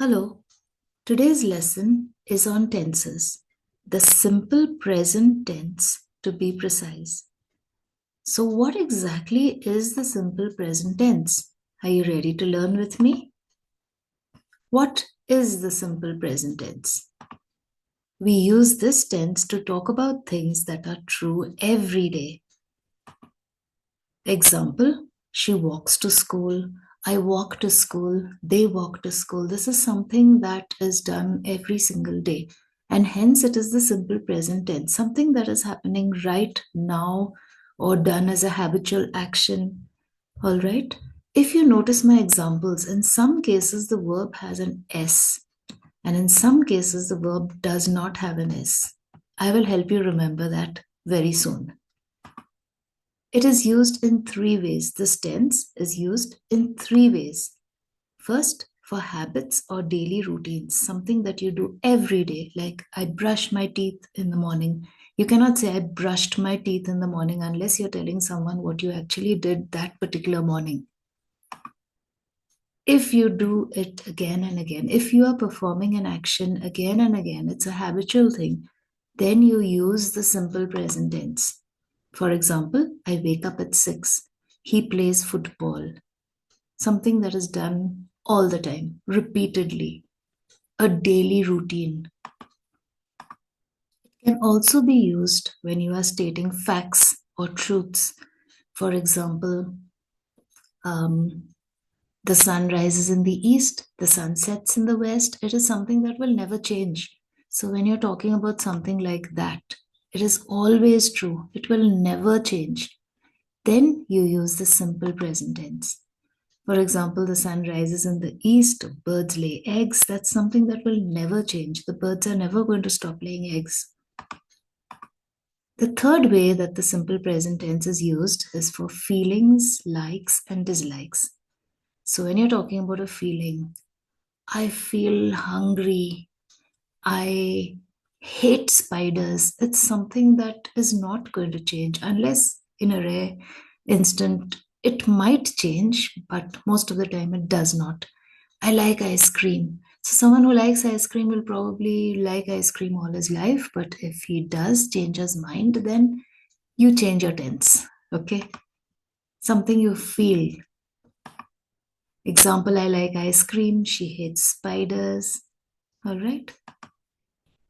Hello, today's lesson is on tenses, the simple present tense to be precise. So, what exactly is the simple present tense? Are you ready to learn with me? What is the simple present tense? We use this tense to talk about things that are true every day. Example, she walks to school, I walk to school, they walk to school. This is something that is done every single day. And hence it is the simple present tense, something that is happening right now or done as a habitual action. All right. If you notice my examples, in some cases the verb has an S, and in some cases the verb does not have an S. I will help you remember that very soon. It is used in three ways. This tense is used in three ways. First, for habits or daily routines, something that you do every day, like I brush my teeth in the morning. You cannot say I brushed my teeth in the morning unless you're telling someone what you actually did that particular morning. If you do it again and again, if you are performing an action again and again, it's a habitual thing, then you use the simple present tense. For example, I wake up at 6. He plays football. Something that is done all the time, repeatedly, a daily routine. It can also be used when you are stating facts or truths. For example, um, the sun rises in the east, the sun sets in the west. It is something that will never change. So when you're talking about something like that, it is always true. It will never change. Then you use the simple present tense. For example, the sun rises in the east, birds lay eggs. That's something that will never change. The birds are never going to stop laying eggs. The third way that the simple present tense is used is for feelings, likes, and dislikes. So when you're talking about a feeling, I feel hungry, I hate spiders, it's something that is not going to change unless in a rare instant it might change, but most of the time it does not. I like ice cream. So someone who likes ice cream will probably like ice cream all his life, but if he does change his mind, then you change your tense. Okay? Something you feel. Example, I like ice cream, she hates spiders. All right?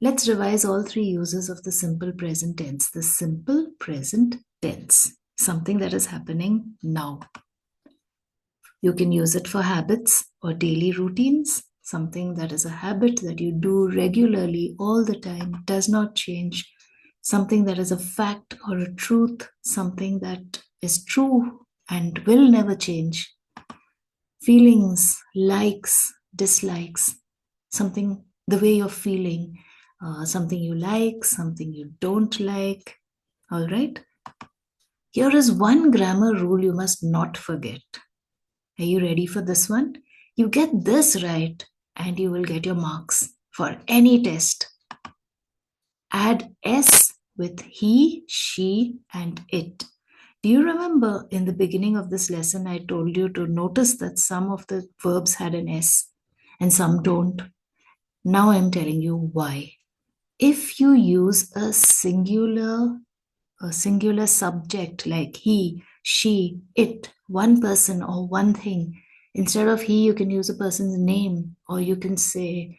Let's revise all three uses of the simple present tense. The simple present tense, something that is happening now. You can use it for habits or daily routines, something that is a habit that you do regularly all the time, does not change, something that is a fact or a truth, something that is true and will never change. Feelings, likes, dislikes, something, the way you're feeling, something you like, something you don't like. All right. Here is one grammar rule you must not forget. Are you ready for this one? You get this right, and you will get your marks for any test. Add S with he, she, and it. Do you remember in the beginning of this lesson, I told you to notice that some of the verbs had an S and some don't? Now I'm telling you why. If you use a singular subject like he, she, it, one person or one thing, instead of he, you can use a person's name, or you can say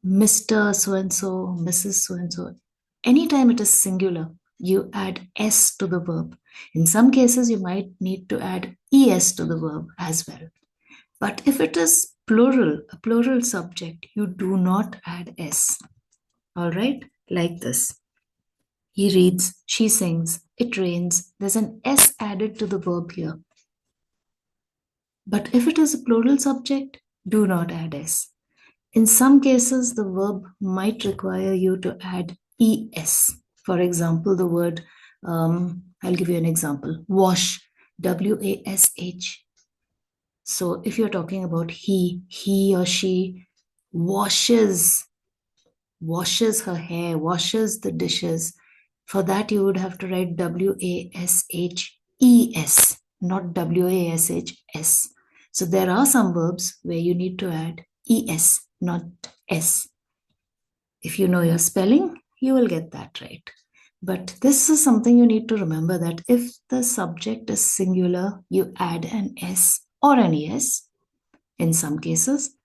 Mr. So and so, Mrs. So and so. Anytime it is singular, you add S to the verb. In some cases, you might need to add ES to the verb as well. But if it is plural, a plural subject, you do not add S. All right, like this. He reads, she sings, it rains. There's an S added to the verb here. But if it is a plural subject, do not add S. In some cases, the verb might require you to add ES. For example, the word, I'll give you an example, wash, WASH. So if you're talking about he or she washes her hair, washes the dishes. For that, you would have to write WASHES, not WASHS. So there are some verbs where you need to add ES. not S. If you know your spelling, you will get that right. But this is something you need to remember, that if the subject is singular, you add an S or an ES in some cases.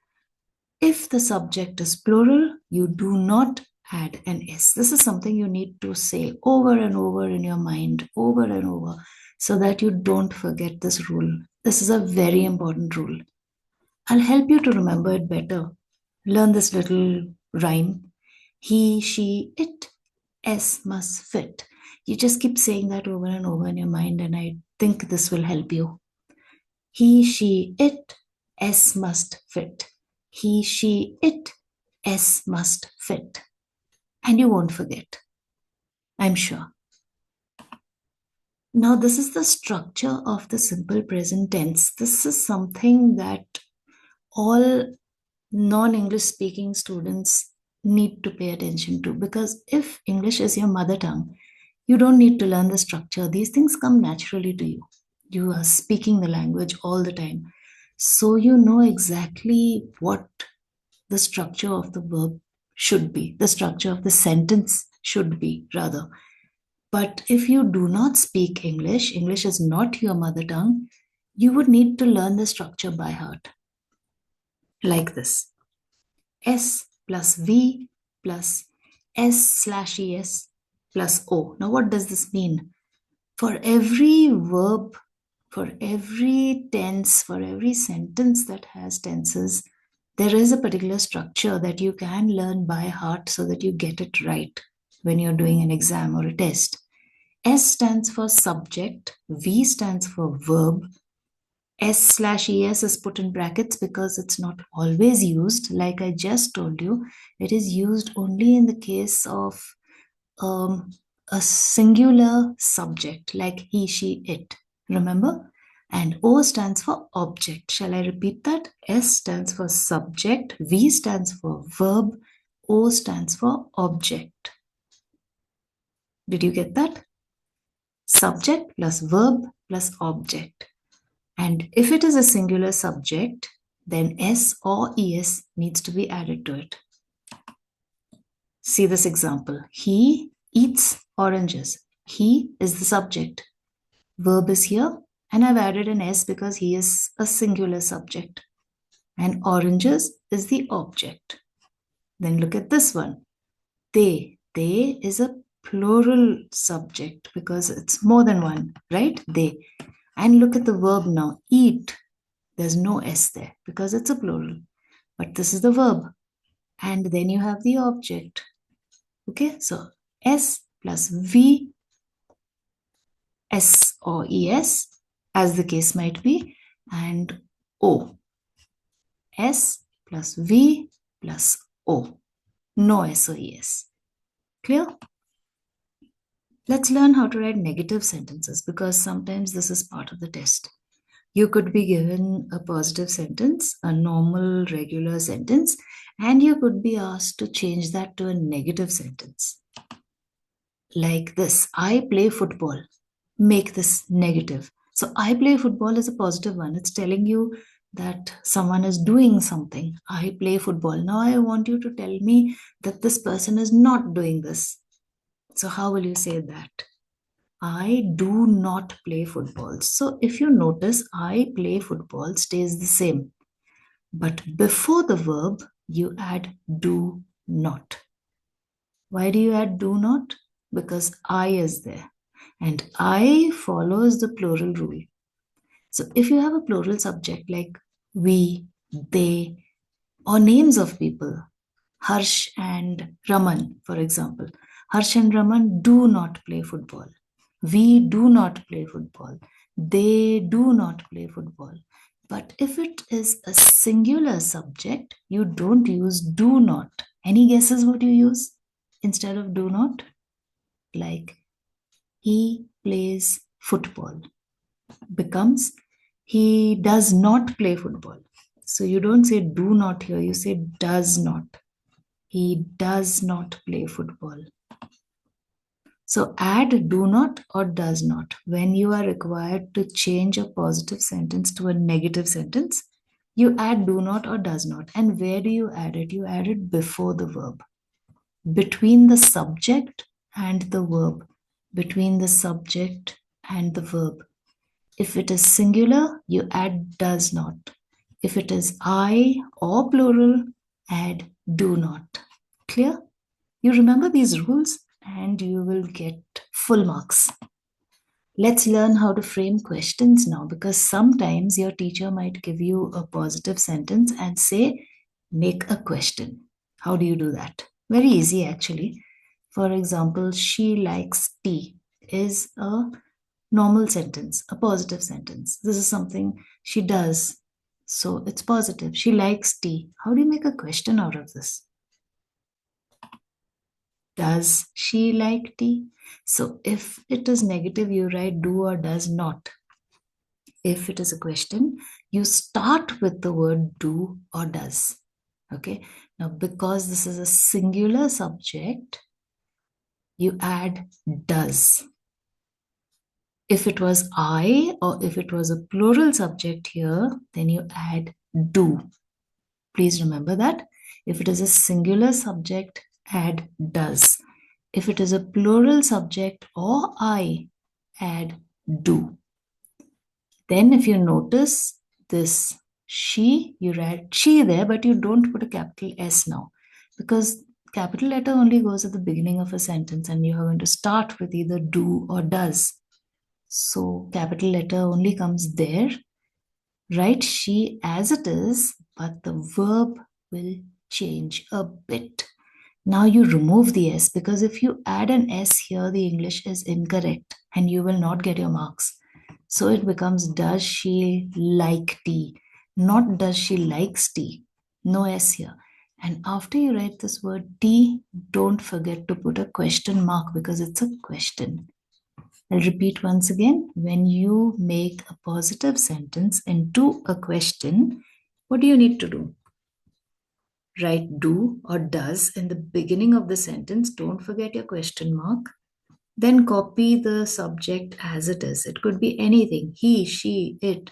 If the subject is plural, you do not add an S. This is something you need to say over and over in your mind, over and over, so that you don't forget this rule. This is a very important rule. I'll help you to remember it better. Learn this little rhyme. He, she, it, S must fit. You just keep saying that over and over in your mind, and I think this will help you. He, she, it, S must fit. He, she, it, S must fit. And you won't forget, I'm sure. Now, this is the structure of the simple present tense. This is something that all non-English speaking students need to pay attention to, because if English is your mother tongue, you don't need to learn the structure. These things come naturally to you. You are speaking the language all the time. So you know exactly what the structure of the verb should be, the structure of the sentence should be, rather. But if you do not speak English, English is not your mother tongue, you would need to learn the structure by heart. Like this: S plus V plus S/ES plus O. Now, what does this mean? For every verb, for every tense, for every sentence that has tenses, there is a particular structure that you can learn by heart so that you get it right when you're doing an exam or a test. S stands for subject, V stands for verb, S/ES is put in brackets because it's not always used. Like I just told you, it is used only in the case of a singular subject like he, she, it. Remember? And O stands for object. Shall I repeat that? S stands for subject, V stands for verb, O stands for object. Did you get that? Subject plus verb plus object. And if it is a singular subject, then S or ES needs to be added to it. See this example. He eats oranges. He is the subject. Verb is here, and I've added an S because he is a singular subject. And oranges is the object. Then look at this one. They. They is a plural subject because it's more than one, right? They. And look at the verb now. Eat. There's no S there because it's a plural. But this is the verb. And then you have the object. Okay, so S plus V, S or ES, as the case might be, and O. S plus V plus O. No S or ES. Clear? Let's learn how to write negative sentences, because sometimes this is part of the test. You could be given a positive sentence, a normal, regular sentence, and you could be asked to change that to a negative sentence. Like this: I play football. Make this negative. So I play football is a positive one. It's telling you that someone is doing something. I play football. Now I want you to tell me that this person is not doing this. So how will you say that? I do not play football. So if you notice, I play football stays the same. But before the verb, you add do not. Why do you add do not? Because I is there. And I follows the plural rule. So if you have a plural subject like we, they, or names of people, Harsh and Raman, for example. Harsh and Raman do not play football. We do not play football. They do not play football. But if it is a singular subject, you don't use do not. Any guesses what you use instead of do not? Like he plays football becomes he does not play football. So you don't say do not here, you say does not. He does not play football. So add do not or does not when you are required to change a positive sentence to a negative sentence. You add do not or does not. And where do you add it? You add it before the verb, between the subject and the verb, between the subject and the verb. If it is singular, you add does not. If it is I or plural, add do not. Clear? You remember these rules and you will get full marks. Let's learn how to frame questions now, because sometimes your teacher might give you a positive sentence and say, make a question. How do you do that? Very easy, actually. For example, she likes tea is a normal sentence, a positive sentence. This is something she does. So it's positive. She likes tea. How do you make a question out of this? Does she like tea? So if it is negative, you write do or does not. If it is a question, you start with the word do or does. Okay. Now, because this is a singular subject, you add does. If it was I or if it was a plural subject here, then you add do. Please remember that. If it is a singular subject, add does. If it is a plural subject or I, add do. Then if you notice this she, you write she there, but you don't put a capital S now, because capital letter only goes at the beginning of a sentence and you are going to start with either do or does. So capital letter only comes there. Write she as it is, but the verb will change a bit. Now you remove the S, because if you add an S here, the English is incorrect and you will not get your marks. So it becomes does she like tea, not does she likes tea. No S here. And after you write this word tea, don't forget to put a question mark, because it's a question. I'll repeat once again. When you make a positive sentence into a question, what do you need to do? Write do or does in the beginning of the sentence. Don't forget your question mark. Then copy the subject as it is. It could be anything. He, she, it,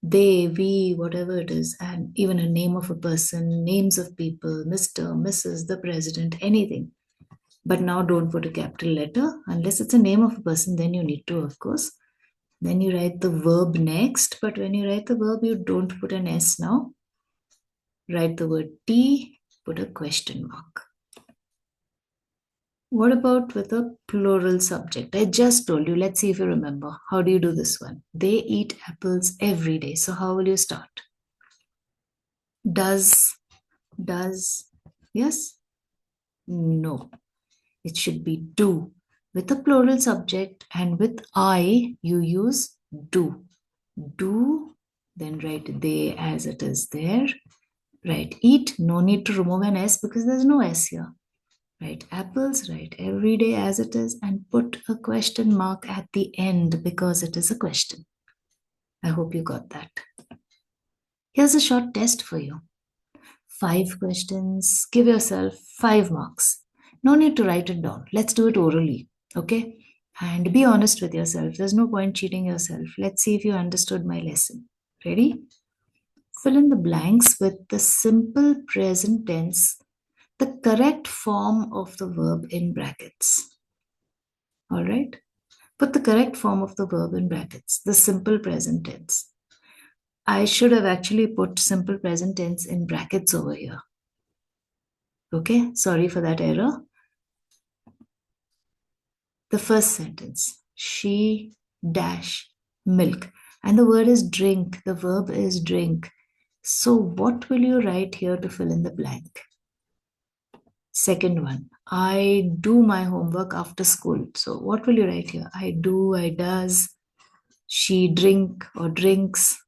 they, we, whatever it is. And even a name of a person, names of people, Mr., Mrs., the president, anything. But now don't put a capital letter. Unless it's a name of a person, then you need to, of course. Then you write the verb next. But when you write the verb, you don't put an S now. Write the word tea, put a question mark. What about with a plural subject? I just told you. Let's see if you remember. How do you do this one? They eat apples every day. So how will you start? Does, yes? No. It should be do. With a plural subject and with I, you use do. Do, then write they as it is there. Write eat. No need to remove an S because there's no S here. Write apples, write every day as it is, and put a question mark at the end because it is a question. I hope you got that. Here's a short test for you. 5 questions. Give yourself 5 marks. No need to write it down. Let's do it orally, okay? And be honest with yourself. There's no point cheating yourself. Let's see if you understood my lesson. Ready? Fill in the blanks with the simple present tense, the correct form of the verb in brackets. All right? Put the correct form of the verb in brackets, the simple present tense. I should have actually put simple present tense in brackets over here. Okay, sorry for that error. The first sentence, she dash milk. And the word is drink, the verb is drink. So what will you write here to fill in the blank? Second one, I do my homework after school. So what will you write here? I do, I does, she drink or drinks.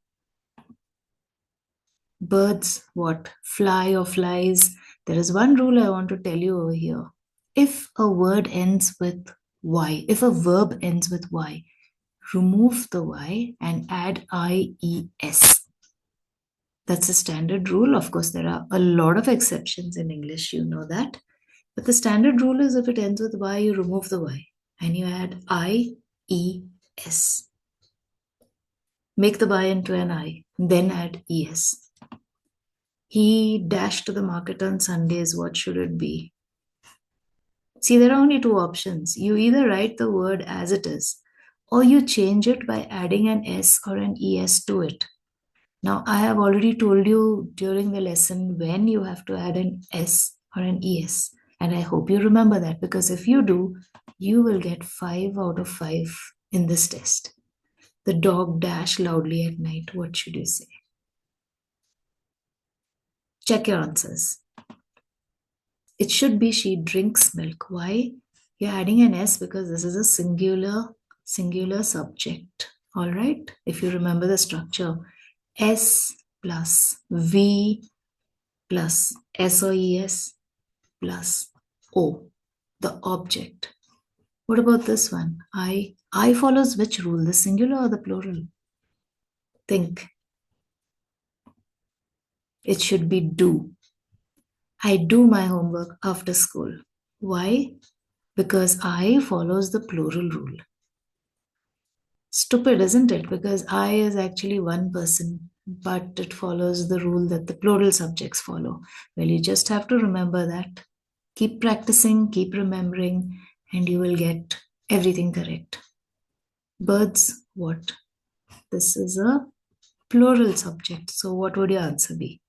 Birds, what? Fly or flies. There is one rule I want to tell you over here. If a word ends with Y, if a verb ends with Y, remove the Y and add IES. That's a standard rule. Of course, there are a lot of exceptions in English, you know that. But the standard rule is if it ends with Y, you remove the Y and you add IES. Make the Y into an I, then add ES. He dashed to the market on Sundays. What should it be? See, there are only two options. You either write the word as it is, or you change it by adding an S or an ES to it. Now, I have already told you during the lesson when you have to add an S or an ES. And I hope you remember that, because if you do, you will get 5 out of 5 in this test. The dog dashed loudly at night. What should you say? Check your answers. It should be she drinks milk. Why? You're adding an S because this is a singular subject. All right? If you remember the structure, S plus V plus S or ES plus O, the object. What about this one? I follows which rule, the singular or the plural? Think. It should be do. I do my homework after school. Why? Because I follows the plural rule. Stupid, isn't it? Because I is actually one person, but it follows the rule that the plural subjects follow. Well, you just have to remember that. Keep practicing, keep remembering, and you will get everything correct. Birds, what? This is a plural subject. So, what would your answer be?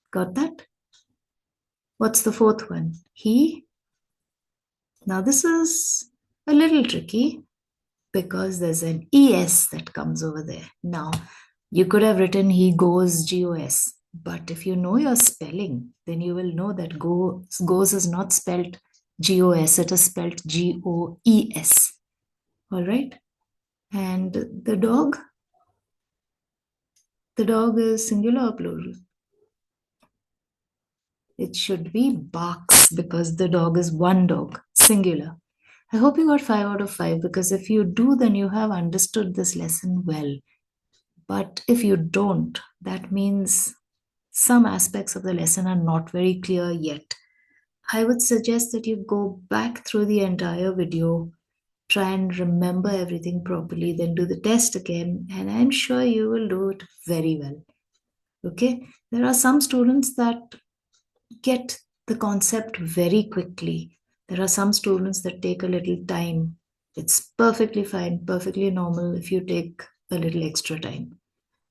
Got that? What's the fourth one? He. Now, this is a little tricky because there's an ES that comes over there. Now, you could have written he goes GOS, but if you know your spelling, then you will know that goes is not spelled GOS, it is spelled GOES. All right? And the dog is singular or plural? It should be barks because the dog is one dog, singular. I hope you got 5 out of 5 because if you do, then you have understood this lesson well. But if you don't, that means some aspects of the lesson are not very clear yet. I would suggest that you go back through the entire video, try and remember everything properly, then do the test again, and I'm sure you will do it very well. Okay? There are some students that get the concept very quickly. There are some students that take a little time. It's perfectly fine, perfectly normal if you take a little extra time.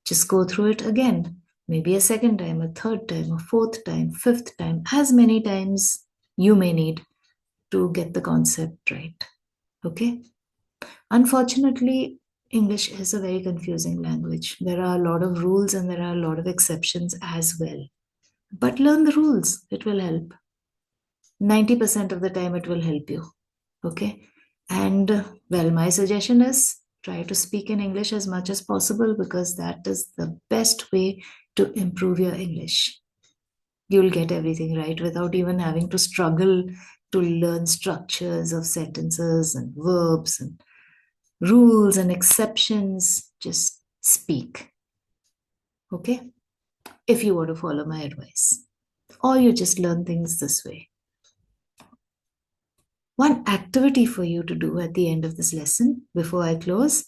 Just go through it again, maybe a second time, a third time, a fourth time, fifth time, as many times you may need to get the concept right. Okay? Unfortunately, English is a very confusing language. There are a lot of rules and there are a lot of exceptions as well. But learn the rules, it will help. 90% of the time, it will help you. Okay? And well, my suggestion is try to speak in English as much as possible because that is the best way to improve your English. You'll get everything right without even having to struggle to learn structures of sentences and verbs and rules and exceptions. Just speak. Okay? If you want to follow my advice. Or you just learn things this way. One activity for you to do at the end of this lesson before I close,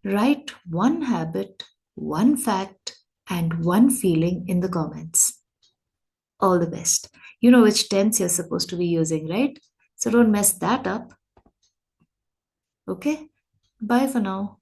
write one habit, one fact, and one feeling in the comments. All the best. You know which tense you're supposed to be using, right? So don't mess that up. Okay? Bye for now.